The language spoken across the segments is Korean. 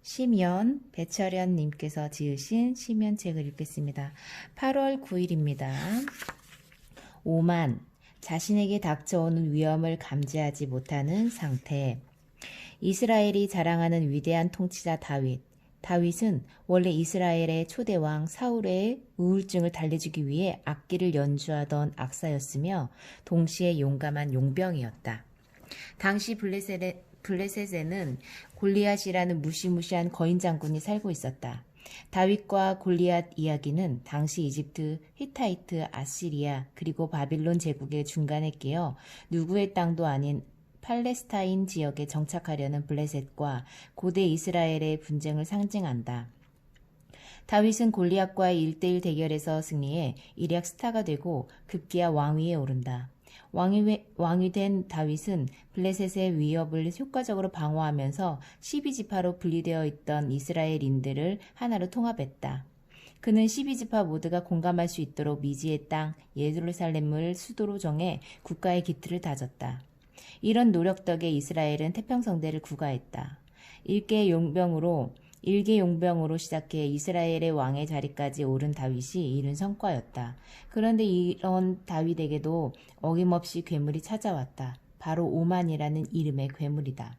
심연 배철현님께서 지으신 심연책을 읽겠습니다. 8월 9일입니다. 오만, 자신에게 닥쳐오는 위험을 감지하지 못하는 상태. 이스라엘이 자랑하는 위대한 통치자 다윗. 다윗은 원래 이스라엘의 초대왕 사울의 우울증을 달래주기 위해 악기를 연주하던 악사였으며 동시에 용감한 용병이었다. 당시 블레셋에는 골리앗이라는 무시무시한 거인 장군이 살고 있었다. 다윗과 골리앗 이야기는 당시 이집트, 히타이트, 아시리아 그리고 바빌론 제국의 중간에 끼어 누구의 땅도 아닌 팔레스타인 지역에 정착하려는 블레셋과 고대 이스라엘의 분쟁을 상징한다. 다윗은 골리앗과의 1대1 대결에서 승리해 일약 스타가 되고 급기야 왕위에 오른다. 왕이 된 다윗은 블레셋의 위협을 효과적으로 방어하면서 12지파로 분리되어 있던 이스라엘인들을 하나로 통합했다. 그는 12지파 모두가 공감할 수 있도록 미지의 땅 예루살렘을 수도로 정해 국가의 기틀을 다졌다. 이런 노력 덕에 이스라엘은 태평성대를 구가했다. 일개 용병으로 시작해 이스라엘의 왕의 자리까지 오른 다윗이 이룬 성과였다. 그런데 이런 다윗에게도 어김없이 괴물이 찾아왔다. 바로 오만이라는 이름의 괴물이다.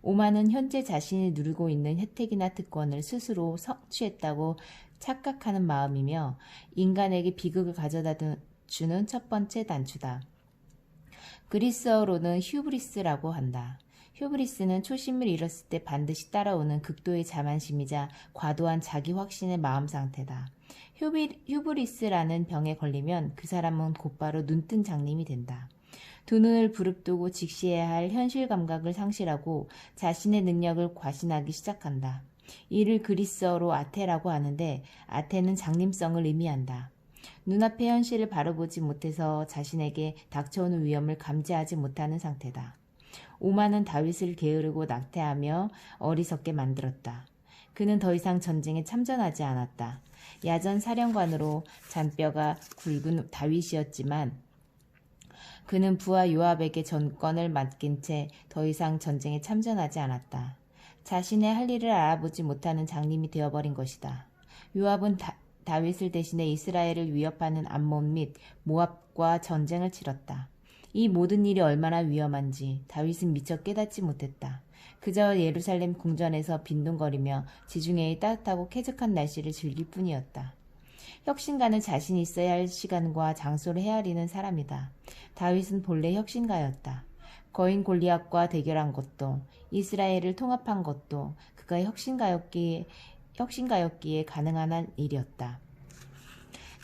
오만은 현재 자신이 누리고 있는 혜택이나 특권을 스스로 성취했다고 착각하는 마음이며 인간에게 비극을 가져다 주는 첫 번째 단추다. 그리스어로는 휴브리스라고 한다. 휴브리스는 초심을 잃었을 때 반드시 따라오는 극도의 자만심이자 과도한 자기 확신의 마음 상태다. 휴브리스라는 병에 걸리면 그 사람은 곧바로 눈뜬 장님이 된다. 두 눈을 부릅뜨고 직시해야 할 현실 감각을 상실하고 자신의 능력을 과신하기 시작한다. 이를 그리스어로 아테라고 하는데 아테는 장님성을 의미한다. 눈앞의 현실을 바로 보지 못해서 자신에게 닥쳐오는 위험을 감지하지 못하는 상태다. 오만은 다윗을 게으르고 낙태하며 어리석게 만들었다. 그는 더 이상 전쟁에 참전하지 않았다. 야전 사령관으로 잔뼈가 굵은 다윗이었지만 그는 부하 요압에게 전권을 맡긴 채 더 이상 전쟁에 참전하지 않았다. 자신의 할 일을 알아보지 못하는 장님이 되어버린 것이다. 요압은 다윗을 대신해 이스라엘을 위협하는 암몬 및 모압과 전쟁을 치렀다. 이 모든 일이 얼마나 위험한지 다윗은 미처 깨닫지 못했다. 그저 예루살렘 궁전에서 빈둥거리며 지중해의 따뜻하고 쾌적한 날씨를 즐길 뿐이었다. 혁신가는 자신이 있어야 할 시간과 장소를 헤아리는 사람이다. 다윗은 본래 혁신가였다. 거인 골리앗과 대결한 것도 이스라엘을 통합한 것도 그가 혁신가였기에 가능한 일이었다.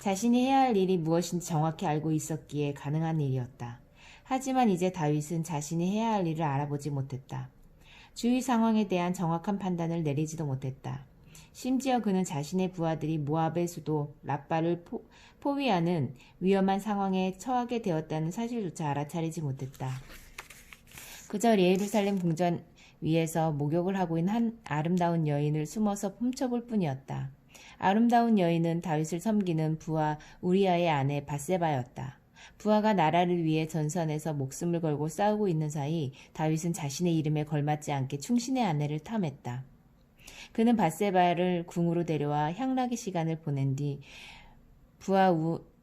자신이 해야 할 일이 무엇인지 정확히 알고 있었기에 가능한 일이었다. 하지만 이제 다윗은 자신이 해야 할 일을 알아보지 못했다. 주위 상황에 대한 정확한 판단을 내리지도 못했다. 심지어 그는 자신의 부하들이 모압의 수도 라빠를 포위하는 위험한 상황에 처하게 되었다는 사실조차 알아차리지 못했다. 그저 예루살렘 궁전 위에서 목욕을 하고 있는 한 아름다운 여인을 숨어서 훔쳐볼 뿐이었다. 아름다운 여인은 다윗을 섬기는 부하 우리아의 아내 밧세바였다. 부하가 나라를 위해 전선에서 목숨을 걸고 싸우고 있는 사이 다윗은 자신의 이름에 걸맞지 않게 충신의 아내를 탐했다. 그는 밧세바를 궁으로 데려와 향락의 시간을 보낸 뒤 부하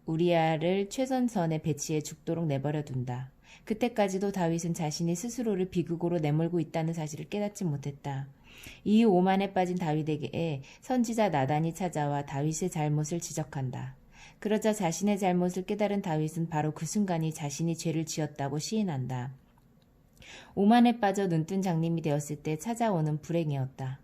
우리아를 최전선에 배치해 죽도록 내버려 둔다. 그때까지도 다윗은 자신이 스스로를 비극으로 내몰고 있다는 사실을 깨닫지 못했다. 이 오만에 빠진 다윗에게 선지자 나단이 찾아와 다윗의 잘못을 지적한다. 그러자 자신의 잘못을 깨달은 다윗은 바로 그 순간이 자신이 죄를 지었다고 시인한다. 오만에 빠져 눈뜬 장님이 되었을 때 찾아오는 불행이었다.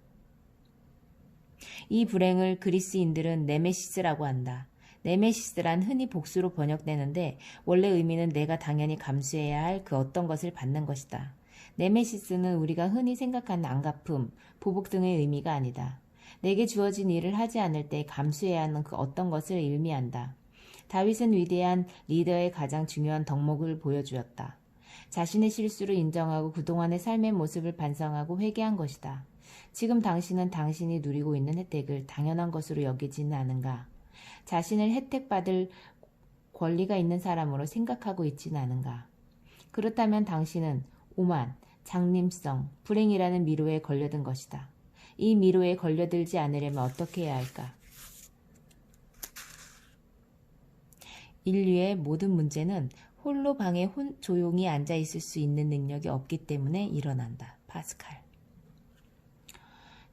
이 불행을 그리스인들은 네메시스라고 한다. 네메시스란 흔히 복수로 번역되는데 원래 의미는 내가 당연히 감수해야 할 그 어떤 것을 받는 것이다. 네메시스는 우리가 흔히 생각하는 안갚음, 보복 등의 의미가 아니다. 내게 주어진 일을 하지 않을 때 감수해야 하는 그 어떤 것을 의미한다. 다윗은 위대한 리더의 가장 중요한 덕목을 보여주었다. 자신의 실수를 인정하고 그동안의 삶의 모습을 반성하고 회개한 것이다. 지금 당신은 당신이 누리고 있는 혜택을 당연한 것으로 여기지는 않은가? 자신을 혜택받을 권리가 있는 사람으로 생각하고 있지는 않은가? 그렇다면 당신은 오만, 장림성, 불행이라는 미로에 걸려든 것이다. 이 미로에 걸려들지 않으려면 어떻게 해야 할까? 인류의 모든 문제는 홀로 방에 조용히 앉아 있을 수 있는 능력이 없기 때문에 일어난다. 파스칼.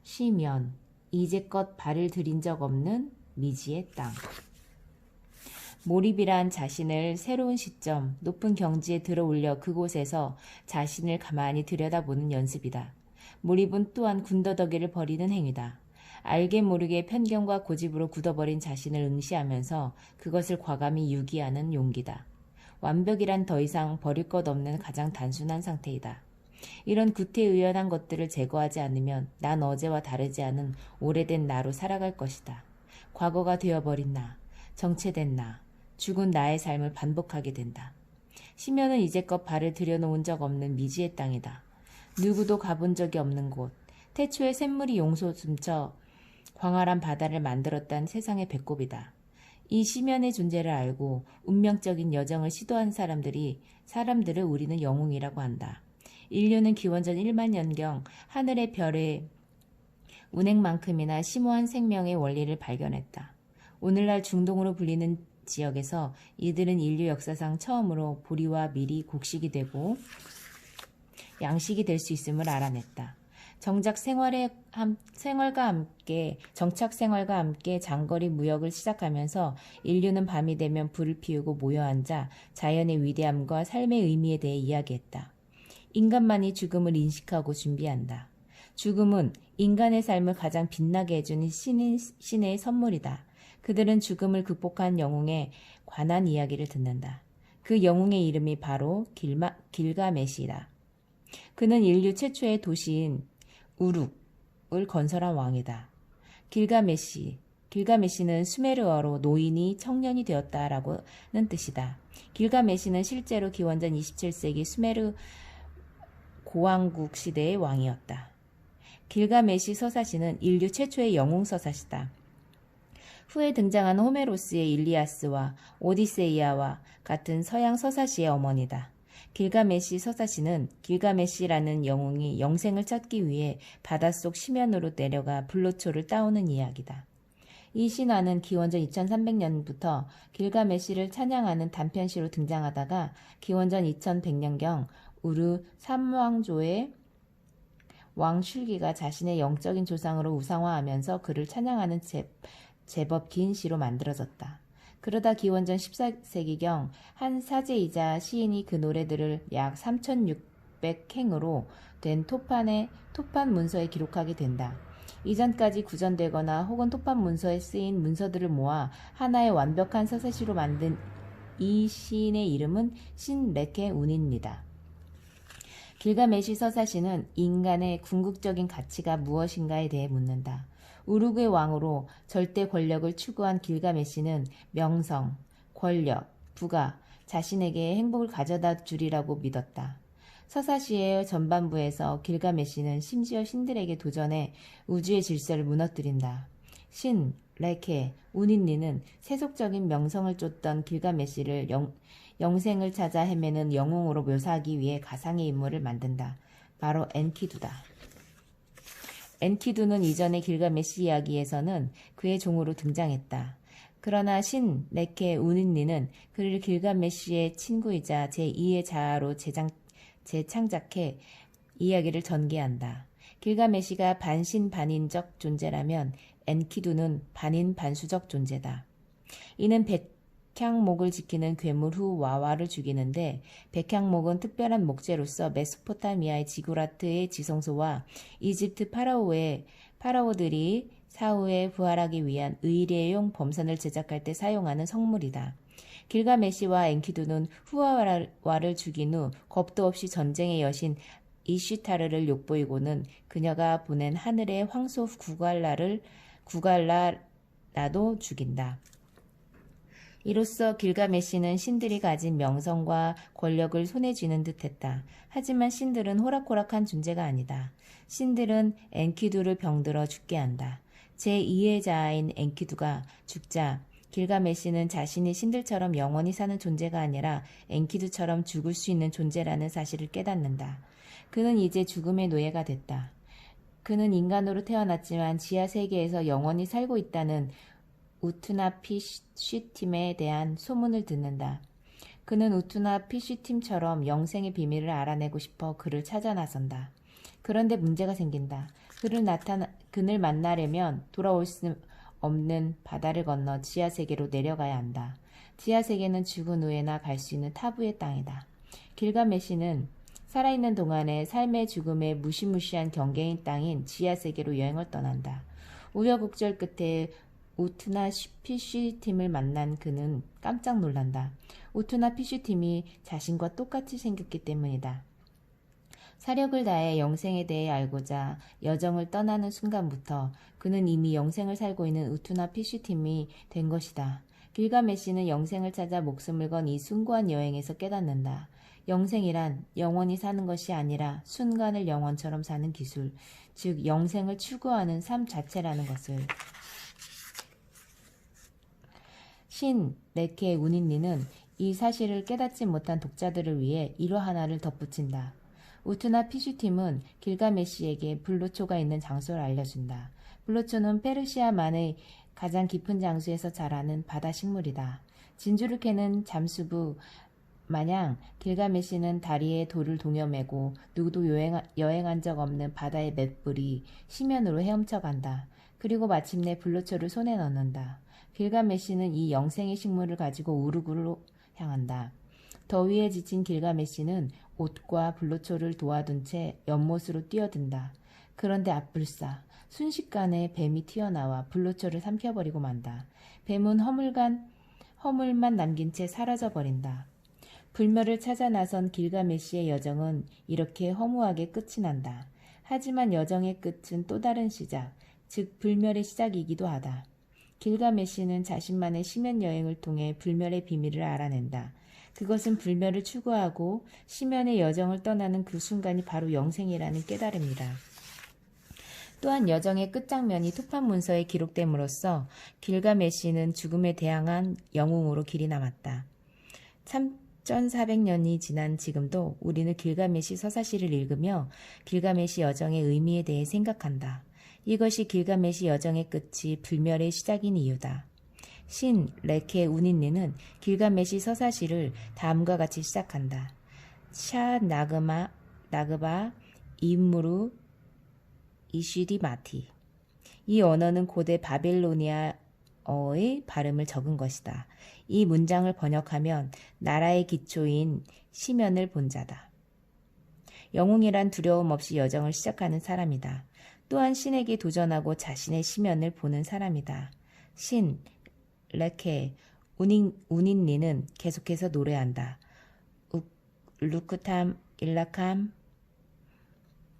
시면, 이제껏 발을 들인 적 없는 미지의 땅. 몰입이란 자신을 새로운 시점, 높은 경지에 들어올려 그곳에서 자신을 가만히 들여다보는 연습이다. 몰입은 또한 군더더기를 버리는 행위다. 알게 모르게 편견과 고집으로 굳어버린 자신을 응시하면서 그것을 과감히 유기하는 용기다. 완벽이란 더 이상 버릴 것 없는 가장 단순한 상태이다. 이런 구태의연한 것들을 제거하지 않으면 난 어제와 다르지 않은 오래된 나로 살아갈 것이다. 과거가 되어버린 나, 정체된 나, 죽은 나의 삶을 반복하게 된다. 시면은 이제껏 발을 들여놓은 적 없는 미지의 땅이다. 누구도 가본 적이 없는 곳, 태초에 샘물이 용솟 숨쳐 광활한 바다를 만들었다는 세상의 배꼽이다. 이 시면의 존재를 알고 운명적인 여정을 시도한 사람들을 우리는 영웅이라고 한다. 인류는 기원전 1만 년경 하늘의 별의 운행만큼이나 심오한 생명의 원리를 발견했다. 오늘날 중동으로 불리는 지역에서 이들은 인류 역사상 처음으로 보리와 밀이 곡식이 되고 양식이 될 수 있음을 알아냈다. 정착 생활과 함께 장거리 무역을 시작하면서 인류는 밤이 되면 불을 피우고 모여 앉아 자연의 위대함과 삶의 의미에 대해 이야기했다. 인간만이 죽음을 인식하고 준비한다. 죽음은 인간의 삶을 가장 빛나게 해주는 신의 선물이다. 그들은 죽음을 극복한 영웅에 관한 이야기를 듣는다. 그 영웅의 이름이 바로 길가메시다. 그는 인류 최초의 도시인 우룩을 건설한 왕이다. 길가메시는 수메르어로 노인이 청년이 되었다라는 뜻이다. 길가메시는 실제로 기원전 27세기 수메르 고왕국 시대의 왕이었다. 길가메시 서사시는 인류 최초의 영웅 서사시다. 후에 등장한 호메로스의 일리아스와 오디세이아와 같은 서양 서사시의 어머니다. 길가메시 서사시는 길가메시라는 영웅이 영생을 찾기 위해 바닷속 심연으로 내려가 불로초를 따오는 이야기다. 이 신화는 기원전 2300년부터 길가메시를 찬양하는 단편시로 등장하다가 기원전 2100년경 우르 삼왕조의 왕 슐기가 자신의 영적인 조상으로 우상화하면서 그를 찬양하는 제법 긴 시로 만들어졌다. 그러다 기원전 14세기경 한 사제이자 시인이 그 노래들을 약 3600행으로 된 토판 문서에 기록하게 된다. 이전까지 구전되거나 혹은 토판 문서에 쓰인 문서들을 모아 하나의 완벽한 서사시로 만든 이 시인의 이름은 신레케 운입니다. 길가메시 서사시는 인간의 궁극적인 가치가 무엇인가에 대해 묻는다. 우르그의 왕으로 절대 권력을 추구한 길가메시는 명성, 권력, 부가 자신에게 행복을 가져다 주리라고 믿었다. 서사시의 전반부에서 길가메시는 심지어 신들에게 도전해 우주의 질서를 무너뜨린다. 신, 레케, 우닌니는 세속적인 명성을 쫓던 길가메시를 영생을 찾아 헤매는 영웅으로 묘사하기 위해 가상의 인물을 만든다. 바로 엔키두다. 엔키두는 이전의 길가메시 이야기에서는 그의 종으로 등장했다. 그러나 신, 레케, 우닌니는 그를 길가메시의 친구이자 제2의 자아로 재창작해 이야기를 전개한다. 길가메시가 반신반인적 존재라면 엔키두는 반인반수적 존재다. 이는 백향목을 지키는 괴물 후 와와를 죽이는데 백향목은 특별한 목재로서 메소포타미아의 지구라트의 지성소와 이집트 파라오들이 사후에 부활하기 위한 의례용 범선을 제작할 때 사용하는 성물이다. 길가메시와 엔키두는 후와와를 죽인 후 겁도 없이 전쟁의 여신 이슈타르를 욕보이고는 그녀가 보낸 하늘의 황소 구갈라라도 죽인다. 이로써 길가메시는 신들이 가진 명성과 권력을 손에 쥐는 듯했다. 하지만 신들은 호락호락한 존재가 아니다. 신들은 엔키두를 병들어 죽게 한다. 제2의 자아인 엔키두가 죽자 길가메시는 자신이 신들처럼 영원히 사는 존재가 아니라 엔키두처럼 죽을 수 있는 존재라는 사실을 깨닫는다. 그는 이제 죽음의 노예가 됐다. 그는 인간으로 태어났지만 지하 세계에서 영원히 살고 있다는 우투나 피쉬팀에 대한 소문을 듣는다. 그는 우투나 피쉬팀처럼 영생의 비밀을 알아내고 싶어 그를 찾아 나선다. 그런데 문제가 생긴다. 그를 만나려면 돌아올 수 없는 바다를 건너 지하세계로 내려가야 한다. 지하세계는 죽은 후에나 갈 수 있는 타부의 땅이다. 길가메시는 살아있는 동안에 삶의 죽음의 무시무시한 경계인 땅인 지하세계로 여행을 떠난다. 우여곡절 끝에 우투나 피쉬팀을 만난 그는 깜짝 놀란다. 우투나 피쉬팀이 자신과 똑같이 생겼기 때문이다. 사력을 다해 영생에 대해 알고자 여정을 떠나는 순간부터 그는 이미 영생을 살고 있는 우투나 피쉬팀이 된 것이다. 길가메시는 영생을 찾아 목숨을 건 이 숭고한 여행에서 깨닫는다. 영생이란 영원히 사는 것이 아니라 순간을 영원처럼 사는 기술, 즉 영생을 추구하는 삶 자체라는 것을. 신 레케 우닌니는 이 사실을 깨닫지 못한 독자들을 위해 일화 하나를 덧붙인다. 우투나 피슈팀은 길가메시에게 불로초가 있는 장소를 알려준다. 불로초는 페르시아만의 가장 깊은 장소에서 자라는 바다 식물이다. 진주를 캐는 잠수부 마냥 길가메시는 다리에 돌을 동여매고 누구도 여행한 적 없는 바다의 맷불이 심연으로 헤엄쳐간다. 그리고 마침내 불로초를 손에 넣는다. 길가메시는 이 영생의 식물을 가지고 우르구로 향한다. 더위에 지친 길가메시는 옷과 불로초를 도와둔 채 연못으로 뛰어든다. 그런데 앞불싸 순식간에 뱀이 튀어나와 불로초를 삼켜버리고 만다. 뱀은 허물만 남긴 채 사라져버린다. 불멸을 찾아 나선 길가메시의 여정은 이렇게 허무하게 끝이 난다. 하지만 여정의 끝은 또 다른 시작, 즉 불멸의 시작이기도 하다. 길가메시는 자신만의 심연 여행을 통해 불멸의 비밀을 알아낸다. 그것은 불멸을 추구하고 심연의 여정을 떠나는 그 순간이 바로 영생이라는 깨달음이다. 또한 여정의 끝장면이 토판 문서에 기록됨으로써 길가메시는 죽음에 대항한 영웅으로 길이 남았다. 3400년이 지난 지금도 우리는 길가메시 서사시를 읽으며 길가메시 여정의 의미에 대해 생각한다. 이것이 길가메시 여정의 끝이 불멸의 시작인 이유다. 신 레케 우닌니는 길가메시 서사시를 다음과 같이 시작한다. 샤 나그바 임무루 이시디 마티. 이 언어는 고대 바빌로니아어의 발음을 적은 것이다. 이 문장을 번역하면 나라의 기초인 시면을 본 자다. 영웅이란 두려움 없이 여정을 시작하는 사람이다. 또한 신에게 도전하고 자신의 시면을 보는 사람이다. 신 레케 우닌니는 계속해서 노래한다. 루크탐 일라캄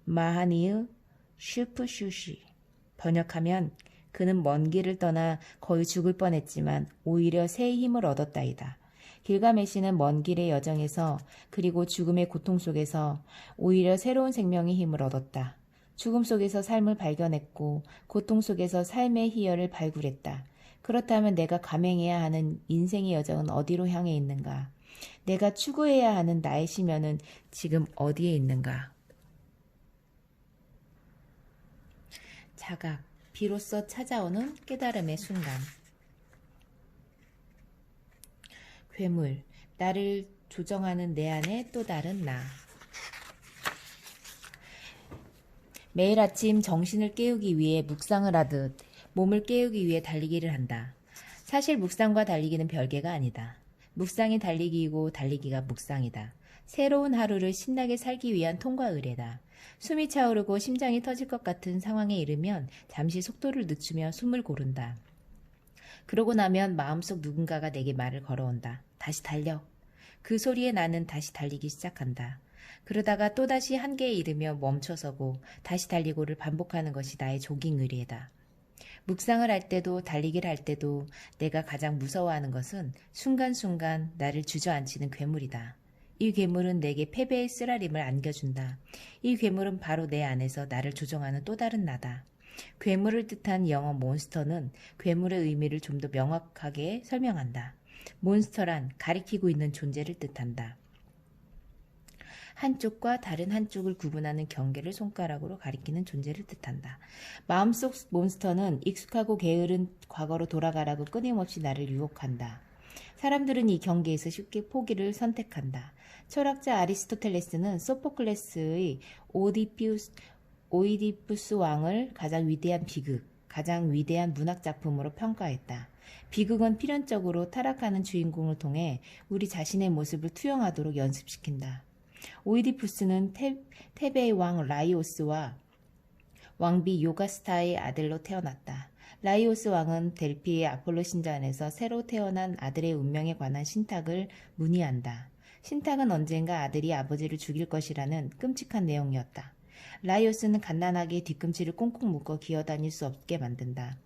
마하니으 슈프슈시. 번역하면 그는 먼 길을 떠나 거의 죽을 뻔했지만 오히려 새 힘을 얻었다이다. 길가메시는 먼 길의 여정에서 그리고 죽음의 고통 속에서 오히려 새로운 생명의 힘을 얻었다. 죽음 속에서 삶을 발견했고 고통 속에서 삶의 희열을 발굴했다. 그렇다면 내가 감행해야 하는 인생의 여정은 어디로 향해 있는가? 내가 추구해야 하는 나의 시면은 지금 어디에 있는가? 자각, 비로소 찾아오는 깨달음의 순간. 괴물, 나를 조정하는 내 안의 또 다른 나. 매일 아침 정신을 깨우기 위해 묵상을 하듯 몸을 깨우기 위해 달리기를 한다. 사실 묵상과 달리기는 별개가 아니다. 묵상이 달리기이고 달리기가 묵상이다. 새로운 하루를 신나게 살기 위한 통과 의례다. 숨이 차오르고 심장이 터질 것 같은 상황에 이르면 잠시 속도를 늦추며 숨을 고른다. 그러고 나면 마음속 누군가가 내게 말을 걸어온다. 다시 달려. 그 소리에 나는 다시 달리기 시작한다. 그러다가 또다시 한계에 이르며 멈춰서고 다시 달리고를 반복하는 것이 나의 조깅 의례다. 묵상을 할 때도 달리기를 할 때도 내가 가장 무서워하는 것은 순간순간 나를 주저앉히는 괴물이다. 이 괴물은 내게 패배의 쓰라림을 안겨준다. 이 괴물은 바로 내 안에서 나를 조종하는 또 다른 나다. 괴물을 뜻한 영어 몬스터는 괴물의 의미를 좀 더 명확하게 설명한다. 몬스터란 가리키고 있는 존재를 뜻한다. 한쪽과 다른 한쪽을 구분하는 경계를 손가락으로 가리키는 존재를 뜻한다. 마음속 몬스터는 익숙하고 게으른 과거로 돌아가라고 끊임없이 나를 유혹한다. 사람들은 이 경계에서 쉽게 포기를 선택한다. 철학자 아리스토텔레스는 소포클레스의 오이디푸스 왕을 가장 위대한 비극, 가장 위대한 문학작품으로 평가했다. 비극은 필연적으로 타락하는 주인공을 통해 우리 자신의 모습을 투영하도록 연습시킨다. 오이디푸스는 테베의 왕 라이오스와 왕비 요가스타의 아들로 태어났다. 라이오스 왕은 델피의 아폴로 신전에서 새로 태어난 아들의 운명에 관한 신탁을 문의한다. 신탁은 언젠가 아들이 아버지를 죽일 것이라는 끔찍한 내용이었다. 라이오스는 갓난아기의 뒤꿈치를 꽁꽁 묶어 기어다닐 수 없게 만든다.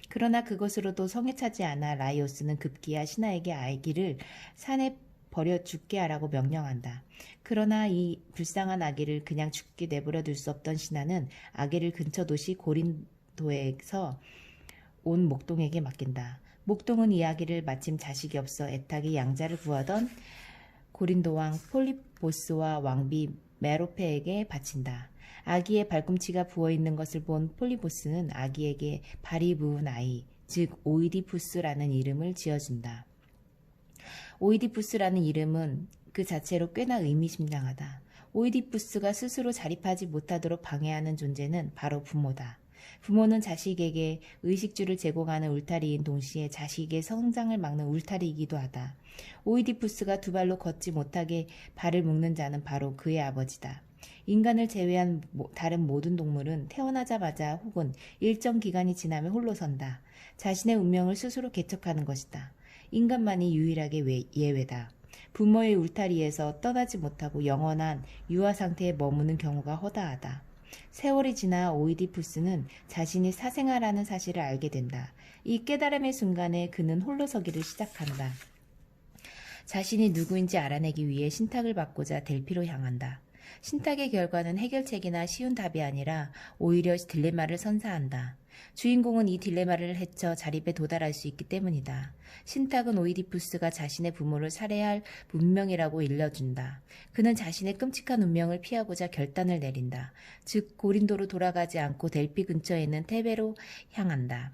그러나 그것으로도 성에 차지 않아 라이오스는 급기야 신하에게 아기를 산에 버려 죽게 하라고 명령한다. 그러나 이 불쌍한 아기를 그냥 죽게 내버려 둘 수 없던 신하는 아기를 근처 도시 고린도에서 온 목동에게 맡긴다. 목동은 이 아기를 마침 자식이 없어 애타게 양자를 구하던 고린도 왕 폴리보스와 왕비 메로페에게 바친다. 아기의 발꿈치가 부어있는 것을 본 폴리보스는 아기에게 발이 부은 아이, 즉 오이디푸스라는 이름을 지어준다. 오이디푸스라는 이름은 그 자체로 꽤나 의미심장하다. 오이디푸스가 스스로 자립하지 못하도록 방해하는 존재는 바로 부모다. 부모는 자식에게 의식주를 제공하는 울타리인 동시에 자식의 성장을 막는 울타리이기도 하다. 오이디푸스가 두 발로 걷지 못하게 발을 묶는 자는 바로 그의 아버지다. 인간을 제외한 다른 모든 동물은 태어나자마자 혹은 일정 기간이 지나면 홀로 선다. 자신의 운명을 스스로 개척하는 것이다. 인간만이 유일하게 예외다. 부모의 울타리에서 떠나지 못하고 영원한 유아 상태에 머무는 경우가 허다하다. 세월이 지나 오이디푸스는 자신이 사생아라는 사실을 알게 된다. 이 깨달음의 순간에 그는 홀로 서기를 시작한다. 자신이 누구인지 알아내기 위해 신탁을 받고자 델피로 향한다. 신탁의 결과는 해결책이나 쉬운 답이 아니라 오히려 딜레마를 선사한다. 주인공은 이 딜레마를 헤쳐 자립에 도달할 수 있기 때문이다. 신탁은 오이디푸스가 자신의 부모를 살해할 문명이라고 일러준다. 그는 자신의 끔찍한 운명을 피하고자 결단을 내린다. 즉 고린도로 돌아가지 않고 델피 근처에 있는 테베로 향한다.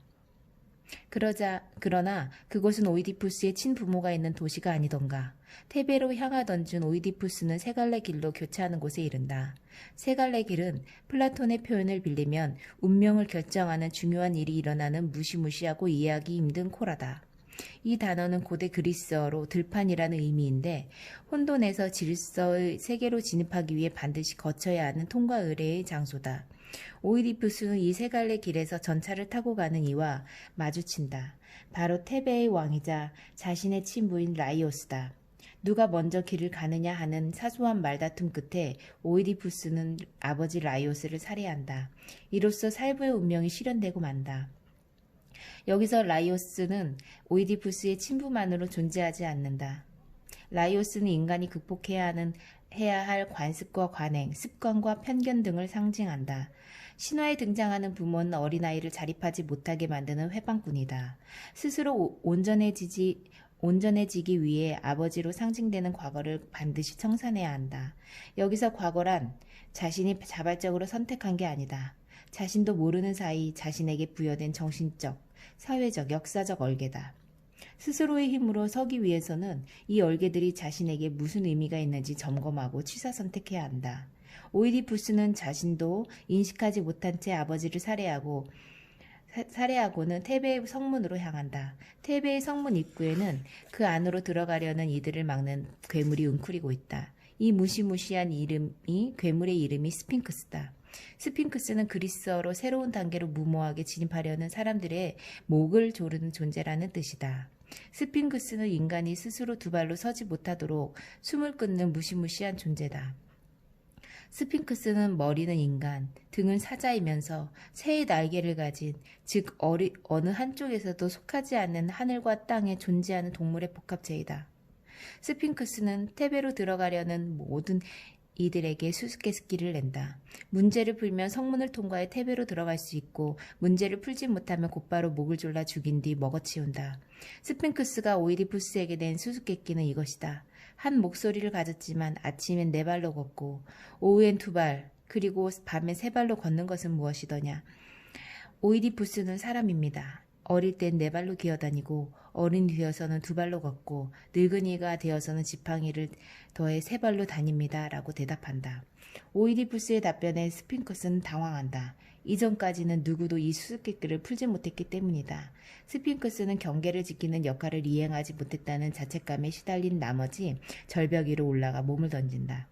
그러나 그곳은 오이디푸스의 친부모가 있는 도시가 아니던가. 테베로 향하던 중 오이디푸스는 세 갈래 길로 교차하는 곳에 이른다. 세 갈래 길은 플라톤의 표현을 빌리면 운명을 결정하는 중요한 일이 일어나는 무시무시하고 이해하기 힘든 코라다. 이 단어는 고대 그리스어로 들판이라는 의미인데 혼돈에서 질서의 세계로 진입하기 위해 반드시 거쳐야 하는 통과 의례의 장소다. 오이디푸스는 이 세 갈래 길에서 전차를 타고 가는 이와 마주친다. 바로 테베의 왕이자 자신의 친부인 라이오스다. 누가 먼저 길을 가느냐 하는 사소한 말다툼 끝에 오이디푸스는 아버지 라이오스를 살해한다. 이로써 살부의 운명이 실현되고 만다. 여기서 라이오스는 오이디푸스의 친부만으로 존재하지 않는다. 라이오스는 인간이 극복해야 할 관습과 관행, 습관과 편견 등을 상징한다. 신화에 등장하는 부모는 어린아이를 자립하지 못하게 만드는 회방꾼이다. 스스로 온전해지기 위해 아버지로 상징되는 과거를 반드시 청산해야 한다. 여기서 과거란 자신이 자발적으로 선택한 게 아니다. 자신도 모르는 사이 자신에게 부여된 정신적, 사회적, 역사적 얼개다. 스스로의 힘으로 서기 위해서는 이 얼개들이 자신에게 무슨 의미가 있는지 점검하고 취사 선택해야 한다. 오이디푸스는 자신도 인식하지 못한 채 아버지를 살해하고는 테베의 성문으로 향한다. 테베의 성문 입구에는 그 안으로 들어가려는 이들을 막는 괴물이 웅크리고 있다. 이 무시무시한 괴물의 이름이 스핑크스다. 스핑크스는 그리스어로 새로운 단계로 무모하게 진입하려는 사람들의 목을 조르는 존재라는 뜻이다. 스핑크스는 인간이 스스로 두 발로 서지 못하도록 숨을 끊는 무시무시한 존재다. 스핑크스는 머리는 인간, 등은 사자이면서 새의 날개를 가진, 즉 어느 한쪽에서도 속하지 않는 하늘과 땅에 존재하는 동물의 복합체이다. 스핑크스는 테베로 들어가려는 모든 이들에게 수수께끼를 낸다. 문제를 풀면 성문을 통과해 태배로 들어갈 수 있고 문제를 풀지 못하면 곧바로 목을 졸라 죽인 뒤 먹어치운다. 스핑크스가 오이디푸스에게 낸 수수께끼는 이것이다. 한 목소리를 가졌지만 아침엔 4발로 걷고 오후엔 2발 그리고 밤엔 3발로 걷는 것은 무엇이더냐. 오이디푸스는 사람입니다. 어릴 땐 4발로 기어다니고 어른이 되어서는 2발로 걷고 늙은이가 되어서는 지팡이를 더해 3발로 다닙니다. 라고 대답한다. 오이디푸스의 답변에 스핑크스는 당황한다. 이전까지는 누구도 이 수수께끼를 풀지 못했기 때문이다. 스핑크스는 경계를 지키는 역할을 이행하지 못했다는 자책감에 시달린 나머지 절벽 위로 올라가 몸을 던진다.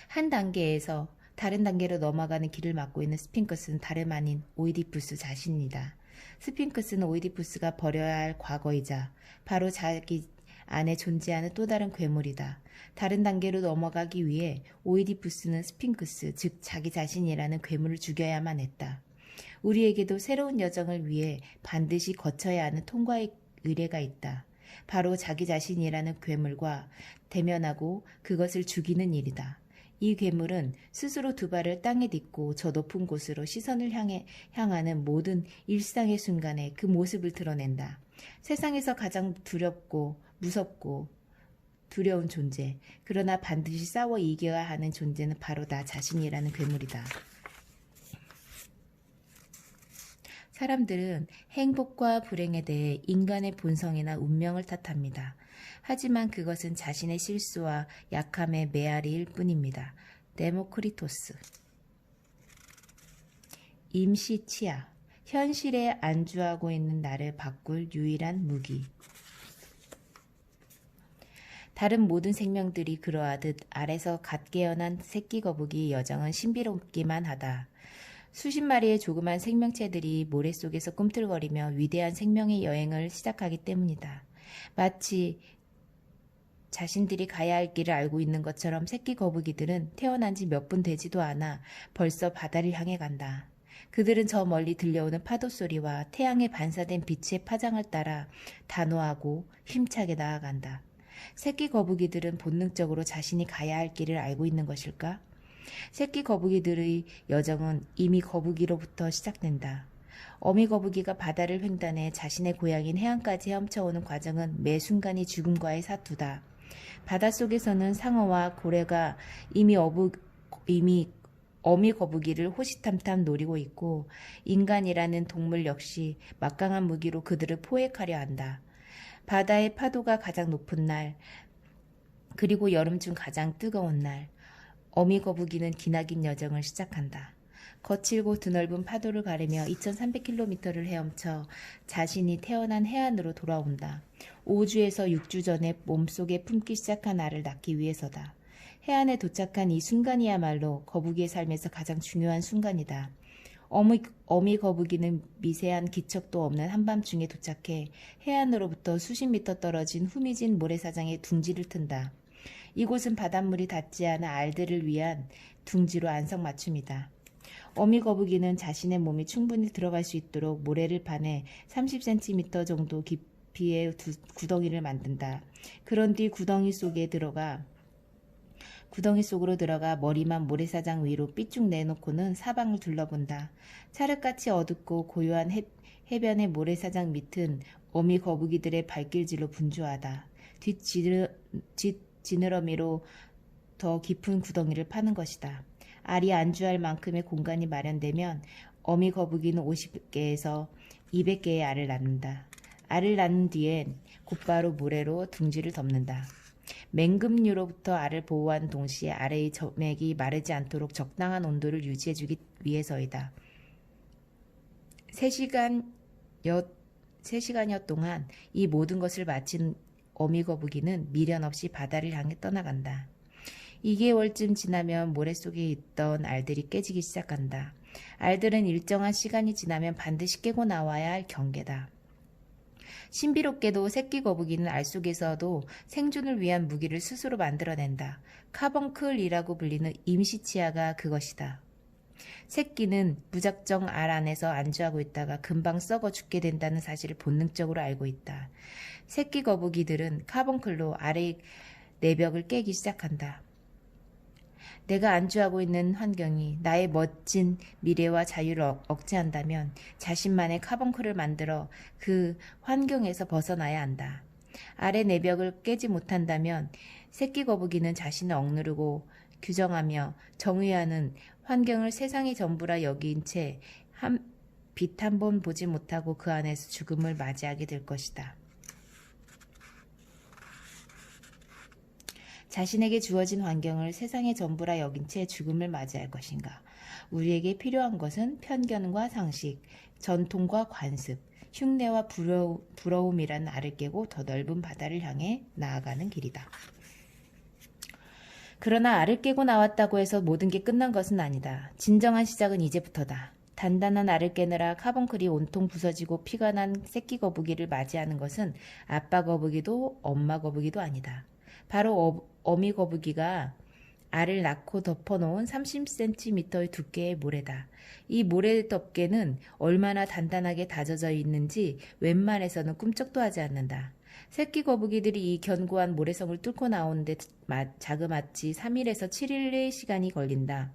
한 단계에서 다른 단계로 넘어가는 길을 막고 있는 스핑크스는 다름 아닌 오이디푸스 자신이다. 스핑크스는 오이디푸스가 버려야 할 과거이자 바로 자기 안에 존재하는 또 다른 괴물이다. 다른 단계로 넘어가기 위해 오이디푸스는 스핑크스, 즉 자기 자신이라는 괴물을 죽여야만 했다. 우리에게도 새로운 여정을 위해 반드시 거쳐야 하는 통과의 의례가 있다. 바로 자기 자신이라는 괴물과 대면하고 그것을 죽이는 일이다. 이 괴물은 스스로 2발을 땅에 딛고 저 높은 곳으로 시선을 향하는 모든 일상의 순간에 그 모습을 드러낸다. 세상에서 가장 두렵고 무섭고 두려운 존재, 그러나 반드시 싸워 이겨야 하는 존재는 바로 나 자신이라는 괴물이다. 사람들은 행복과 불행에 대해 인간의 본성이나 운명을 탓합니다. 하지만 그것은 자신의 실수와 약함의 메아리일 뿐입니다. 데모크리토스. 임시 치아. 현실에 안주하고 있는 나를 바꿀 유일한 무기. 다른 모든 생명들이 그러하듯 알에서 갓 깨어난 새끼 거북이의 여정은 신비롭기만 하다. 수십 마리의 조그만 생명체들이 모래 속에서 꿈틀거리며 위대한 생명의 여행을 시작하기 때문이다. 마치 자신들이 가야 할 길을 알고 있는 것처럼 새끼 거북이들은 태어난 지 몇 분 되지도 않아 벌써 바다를 향해 간다. 그들은 저 멀리 들려오는 파도 소리와 태양에 반사된 빛의 파장을 따라 단호하고 힘차게 나아간다. 새끼 거북이들은 본능적으로 자신이 가야 할 길을 알고 있는 것일까? 새끼 거북이들의 여정은 이미 거북이로부터 시작된다. 어미 거북이가 바다를 횡단해 자신의 고향인 해안까지 헤엄쳐오는 과정은 매 순간이 죽음과의 사투다. 바닷속에서는 상어와 고래가 이미 어미 거북이를 호시탐탐 노리고 있고 인간이라는 동물 역시 막강한 무기로 그들을 포획하려 한다. 바다의 파도가 가장 높은 날, 그리고 여름 중 가장 뜨거운 날, 어미 거북이는 기나긴 여정을 시작한다. 거칠고 드넓은 파도를 가르며 2300km를 헤엄쳐 자신이 태어난 해안으로 돌아온다. 5주에서 6주 전에 몸속에 품기 시작한 알을 낳기 위해서다. 해안에 도착한 이 순간이야말로 거북이의 삶에서 가장 중요한 순간이다. 어미 거북이는 미세한 기척도 없는 한밤중에 도착해 해안으로부터 수십 미터 떨어진 후미진 모래사장에 둥지를 튼다. 이곳은 바닷물이 닿지 않은 알들을 위한 둥지로 안성맞춤이다. 어미 거북이는 자신의 몸이 충분히 들어갈 수 있도록 모래를 파내 30cm 정도 깊이의 구덩이를 만든다. 그런 뒤 구덩이 속으로 들어가 머리만 모래사장 위로 삐쭉 내놓고는 사방을 둘러본다. 찰흙같이 어둡고 고요한 해변의 모래사장 밑은 어미 거북이들의 발길질로 분주하다. 지느러미로 더 깊은 구덩이를 파는 것이다. 알이 안주할 만큼의 공간이 마련되면 어미 거북이는 50개에서 200개의 알을 낳는다. 알을 낳은 뒤엔 곧바로 모래로 둥지를 덮는다. 맹금류로부터 알을 보호하는 동시에 알의 점액이 마르지 않도록 적당한 온도를 유지해주기 위해서이다. 3시간여 동안 이 모든 것을 마친 어미 거북이는 미련 없이 바다를 향해 떠나간다. 2개월쯤 지나면 모래 속에 있던 알들이 깨지기 시작한다. 알들은 일정한 시간이 지나면 반드시 깨고 나와야 할 경계다. 신비롭게도 새끼 거북이는 알 속에서도 생존을 위한 무기를 스스로 만들어낸다. 카본클이라고 불리는 임시치아가 그것이다. 새끼는 무작정 알 안에서 안주하고 있다가 금방 썩어 죽게 된다는 사실을 본능적으로 알고 있다. 새끼 거북이들은 카본클로 알의 내벽을 깨기 시작한다. 내가 안주하고 있는 환경이 나의 멋진 미래와 자유를 억제한다면 자신만의 카본크를 만들어 그 환경에서 벗어나야 한다. 아래 내벽을 깨지 못한다면 새끼 거북이는 자신을 억누르고 규정하며 정의하는 환경을 세상의 전부라 여긴 채 빛 한 번 보지 못하고 그 안에서 죽음을 맞이하게 될 것이다. 자신에게 주어진 환경을 세상의 전부라 여긴 채 죽음을 맞이할 것인가? 우리에게 필요한 것은 편견과 상식, 전통과 관습, 흉내와 부러움이라는 알을 깨고 더 넓은 바다를 향해 나아가는 길이다. 그러나 알을 깨고 나왔다고 해서 모든 게 끝난 것은 아니다. 진정한 시작은 이제부터다. 단단한 알을 깨느라 카본클이 온통 부서지고 피가 난 새끼 거북이를 맞이하는 것은 아빠 거북이도 엄마 거북이도 아니다. 바로 어미 거북이가 알을 낳고 덮어놓은 30cm의 두께의 모래다. 이 모래 덮개는 얼마나 단단하게 다져져 있는지 웬만해서는 꿈쩍도 하지 않는다. 새끼 거북이들이 이 견고한 모래성을 뚫고 나오는데 자그마치 3일에서 7일의 시간이 걸린다.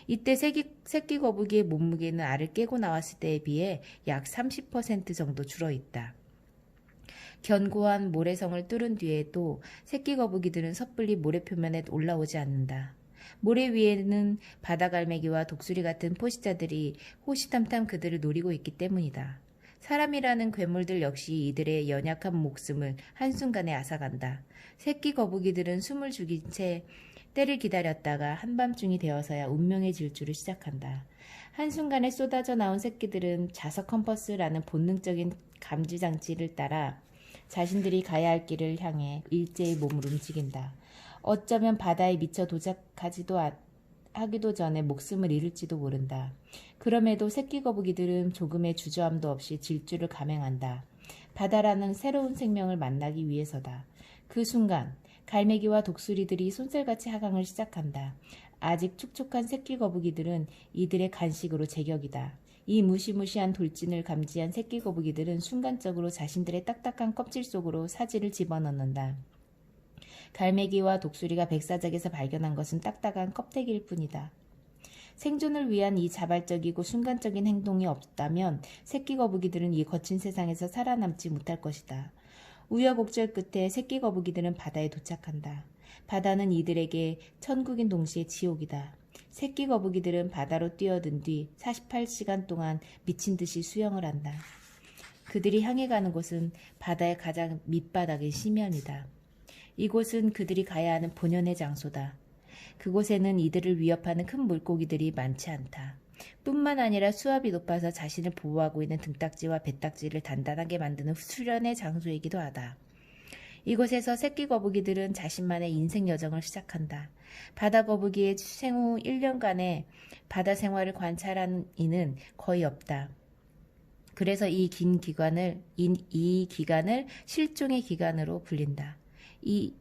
이때 새끼 거북이의 몸무게는 알을 깨고 나왔을 때에 비해 약 30% 정도 줄어있다. 견고한 모래성을 뚫은 뒤에도 새끼 거북이들은 섣불리 모래 표면에 올라오지 않는다. 모래 위에는 바다갈매기와 독수리 같은 포식자들이 호시탐탐 그들을 노리고 있기 때문이다. 사람이라는 괴물들 역시 이들의 연약한 목숨을 한순간에 앗아간다. 새끼 거북이들은 숨을 죽인 채 때를 기다렸다가 한밤중이 되어서야 운명의 질주를 시작한다. 한순간에 쏟아져 나온 새끼들은 자석 컴퍼스라는 본능적인 감지장치를 따라 자신들이 가야 할 길을 향해 일제히 몸을 움직인다. 어쩌면 바다에 미쳐 하기도 전에 목숨을 잃을지도 모른다. 그럼에도 새끼 거북이들은 조금의 주저함도 없이 질주를 감행한다. 바다라는 새로운 생명을 만나기 위해서다. 그 순간 갈매기와 독수리들이 쏜살같이 하강을 시작한다. 아직 촉촉한 새끼 거북이들은 이들의 간식으로 제격이다. 이 무시무시한 돌진을 감지한 새끼 거북이들은 순간적으로 자신들의 딱딱한 껍질 속으로 사지를 집어넣는다. 갈매기와 독수리가 백사장에서 발견한 것은 딱딱한 껍데기일 뿐이다. 생존을 위한 이 자발적이고 순간적인 행동이 없다면 새끼 거북이들은 이 거친 세상에서 살아남지 못할 것이다. 우여곡절 끝에 새끼 거북이들은 바다에 도착한다. 바다는 이들에게 천국인 동시에 지옥이다. 새끼 거북이들은 바다로 뛰어든 뒤 48시간 동안 미친 듯이 수영을 한다. 그들이 향해 가는 곳은 바다의 가장 밑바닥인 심연이다. 이곳은 그들이 가야 하는 본연의 장소다. 그곳에는 이들을 위협하는 큰 물고기들이 많지 않다. 뿐만 아니라 수압이 높아서 자신을 보호하고 있는 등딱지와 배딱지를 단단하게 만드는 수련의 장소이기도 하다. 이곳에서 새끼 거북이들은 자신만의 인생 여정을 시작한다. 바다 거북이의 생후 1년간의 바다 생활을 관찰한 이는 거의 없다. 그래서 이 기간을 실종의 기간으로 불린다. 이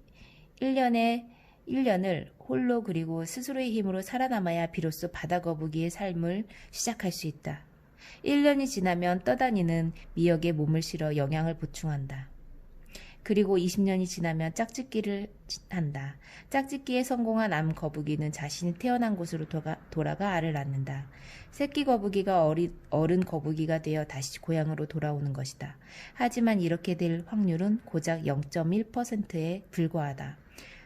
1년을 홀로 그리고 스스로의 힘으로 살아남아야 비로소 바다 거북이의 삶을 시작할 수 있다. 1년이 지나면 떠다니는 미역에 몸을 실어 영양을 보충한다. 그리고 20년이 지나면 짝짓기를 한다. 짝짓기에 성공한 암 거북이는 자신이 태어난 곳으로 돌아가 알을 낳는다. 새끼 거북이가 어른 거북이가 되어 다시 고향으로 돌아오는 것이다. 하지만 이렇게 될 확률은 고작 0.1%에 불과하다.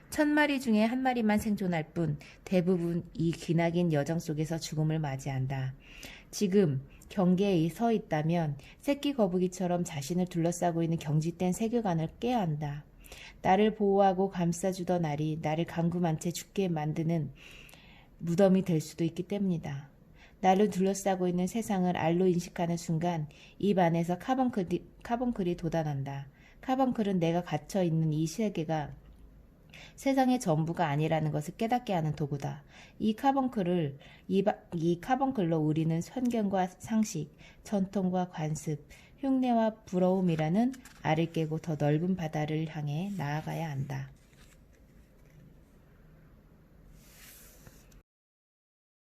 1000마리 중에 1마리만 생존할 뿐 대부분 이 기나긴 여정 속에서 죽음을 맞이한다. 지금 경계에 서 있다면 새끼 거북이처럼 자신을 둘러싸고 있는 경직된 세계관을 깨야 한다. 나를 보호하고 감싸주던 알이 나를 감금한 채 죽게 만드는 무덤이 될 수도 있기 때문이다. 나를 둘러싸고 있는 세상을 알로 인식하는 순간 입 안에서 카본클이 돋아난다. 카본클은 내가 갇혀있는 이 세계가 세상의 전부가 아니라는 것을 깨닫게 하는 도구다. 이 카본클로 우리는 편견과 상식, 전통과 관습, 흉내와 부러움이라는 알을 깨고 더 넓은 바다를 향해 나아가야 한다.